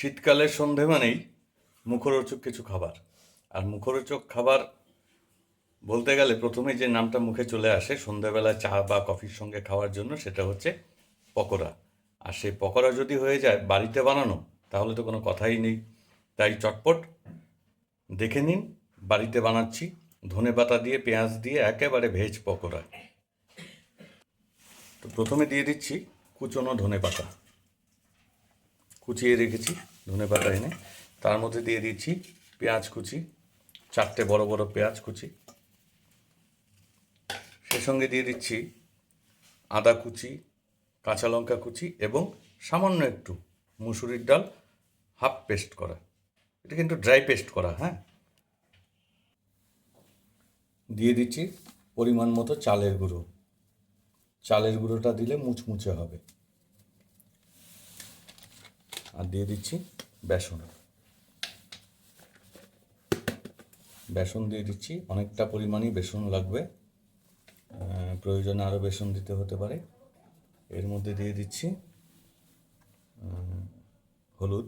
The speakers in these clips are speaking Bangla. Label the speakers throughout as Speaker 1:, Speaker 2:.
Speaker 1: শীতকালের সন্ধে মানেই মুখরোচক কিছু খাবার। আর মুখরোচক খাবার বলতে গেলে প্রথমে যে নামটা মুখে চলে আসে সন্ধ্যাবেলায় চা বা কফির সঙ্গে খাওয়ার জন্য, সেটা হচ্ছে পকোড়া। আর সেই পকোড়া যদি হয়ে যায় বাড়িতে বানানো, তাহলে তো কোনো কথাই নেই। তাই চটপট দেখে নিন, বাড়িতে বানাচ্ছি ধনেপাতা দিয়ে, পেঁয়াজ দিয়ে একেবারে ভেজ পকোড়া। তো প্রথমে দিয়ে দিচ্ছি কুচনো ধনেপাতা, কুচিয়ে রেখেছি ধনেপাতা এনে। তার মধ্যে দিয়ে দিচ্ছি পেঁয়াজ কুচি, 4টে বড় বড় পেঁয়াজ কুচি। সে সঙ্গে দিয়ে দিচ্ছি আদা কুচি, কাঁচা লঙ্কা কুচি এবং সামান্য একটু মুসুরির ডাল হাফ পেস্ট করা। এটা কিন্তু ড্রাই পেস্ট করা, হ্যাঁ। দিয়ে দিচ্ছি পরিমাণ মতো চালের গুঁড়ো। চালের গুঁড়োটা দিলে মুচমুচে হবে। আর দিয়ে দিচ্ছি বেসন। বেসন দিয়ে দিচ্ছি, অনেকটা পরিমাণই বেসন লাগবে, প্রয়োজনে আরও বেসন দিতে হতে পারে। এর মধ্যে দিয়ে দিচ্ছি হলুদ,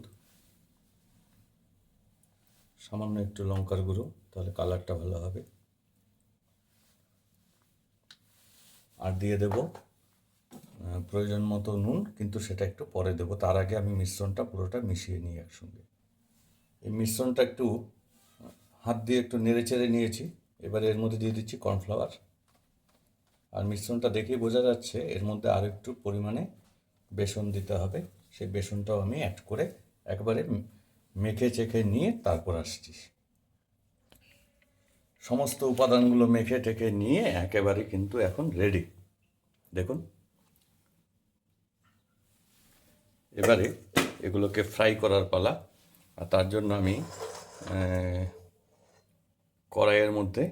Speaker 1: সামান্য একটু লঙ্কার গুঁড়ো, তাহলে কালারটা ভালো হবে। আর দিয়ে দেব প্রয়োজন মতো নুন, কিন্তু সেটা একটু পরে দেবো। তার আগে আমি মিশ্রণটা পুরোটা মিশিয়ে নিই একসঙ্গে। এই মিশ্রণটা একটু হাত দিয়ে একটু নেড়ে চেড়ে নিয়েছি। এবারে এর মধ্যে দিয়ে দিচ্ছি কর্নফ্লাওয়ার। আর মিশ্রণটা দেখেই বোঝা যাচ্ছে এর মধ্যে আরও একটু পরিমাণে বেসন দিতে হবে। সেই বেসনটাও আমি অ্যাড করে একবারে মেখে চেখে নিয়ে তারপর আসছি। সমস্ত উপাদানগুলো মেখে টেখে নিয়ে একেবারে কিন্তু এখন রেডি। দেখুন, এবারে এগুলোকে ফ্রাই করার পালা। আর তার জন্য আমি কড়াইয়ের মধ্যে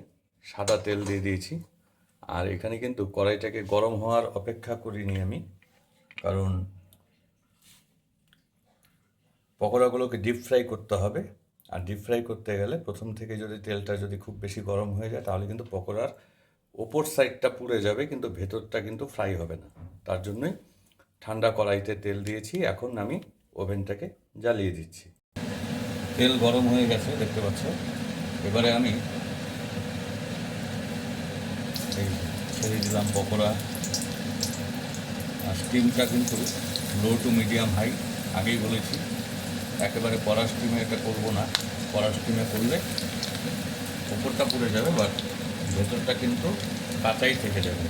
Speaker 1: সাদা তেল দিয়ে দিয়েছি। আর এখানে কিন্তু কড়াইটাকে গরম হওয়ার অপেক্ষা করিনি আমি, কারণ পকোড়াগুলোকে ডিপ ফ্রাই করতে হবে। আর ডিপ ফ্রাই করতে গেলে প্রথম থেকে যদি তেলটা যদি খুব বেশি গরম হয়ে যায়, তাহলে কিন্তু পকোড়ার ওপর সাইডটা পুড়ে যাবে, কিন্তু ভেতরটা কিন্তু ফ্রাই হবে না। তার জন্যই ঠান্ডা কড়াইতে তেল দিয়েছি। এখন আমি ওভেনটাকে জ্বালিয়ে দিচ্ছি। তেল গরম হয়ে গেছে, দেখতে পাচ্ছ। এবারে আমি এই ছেড়ে দিলাম পকোড়া। আর স্টিমটা কিন্তু লো টু মিডিয়াম হাই, আগেই বলেছি। একেবারে কড়া স্টিমে এটা করবো না। কড়া স্টিমে করলে উপরটা পুড়ে যাবে, বাট ভেতরটা কিন্তু কাঁচাই থেকে যাবে।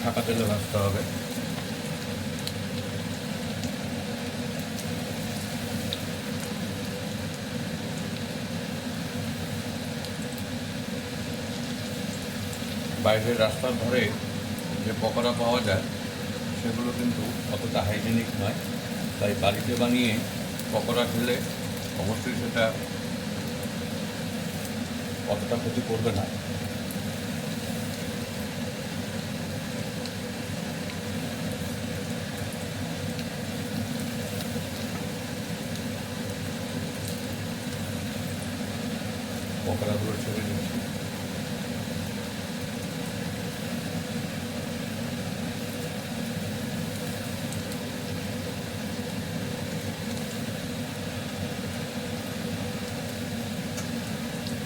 Speaker 1: ছাকা তেলে ভাজতে হবে। বাইরের রাস্তার ধারে যে পকোড়া পাওয়া যায়, সেগুলো কিন্তু অতটা হাইজেনিক নয়। তাই বাড়িতে বানিয়ে পকোড়া খেলে অবশ্যই সেটা অতটা ক্ষতি করবে না। পকোড়াগুলো ছেড়ে দিচ্ছি।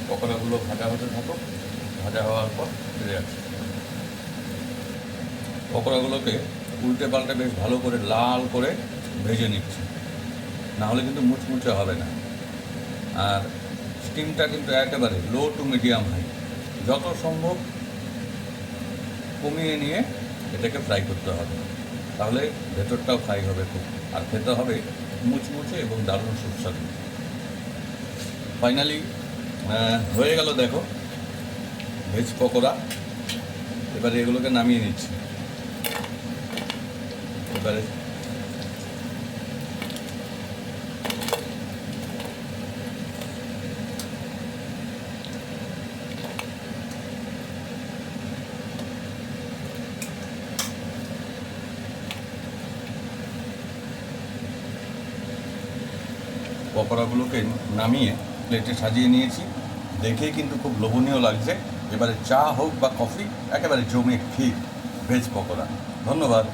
Speaker 1: পকোড়াগুলো ভাজা হতে থাকো, ভাজা হওয়ার পর ফিরে আসছি। পকোড়াগুলোকে উল্টে পাল্টে বেশ ভালো করে লাল করে ভেজে নিচ্ছি, না হলে কিন্তু মুচমুচে হবে না। আর স্টিমটা কিন্তু একেবারে লো টু মিডিয়াম হাই, যত সম্ভব কমিয়ে নিয়ে এটাকে ফ্রাই করতে হবে। তাহলে ভেতরটাও ফ্রাই হবে খুব, আর খেতে হবে মুচমুচে এবং দারুণ সুস্বাদু। ফাইনালি হয়ে গেল, দেখো, ভেজ পকোড়া। এবারে এগুলোকে নামিয়ে নিচ্ছি। এবারে পকোড়াগুলোকে নামিয়ে প্লেটে সাজিয়ে নিয়েছি। দেখেই কিন্তু খুব লোভনীয় লাগছে। এবারে চা হোক বা কফি, একেবারে জমে ক্ষীর ভেজ পকোড়া। ধন্যবাদ।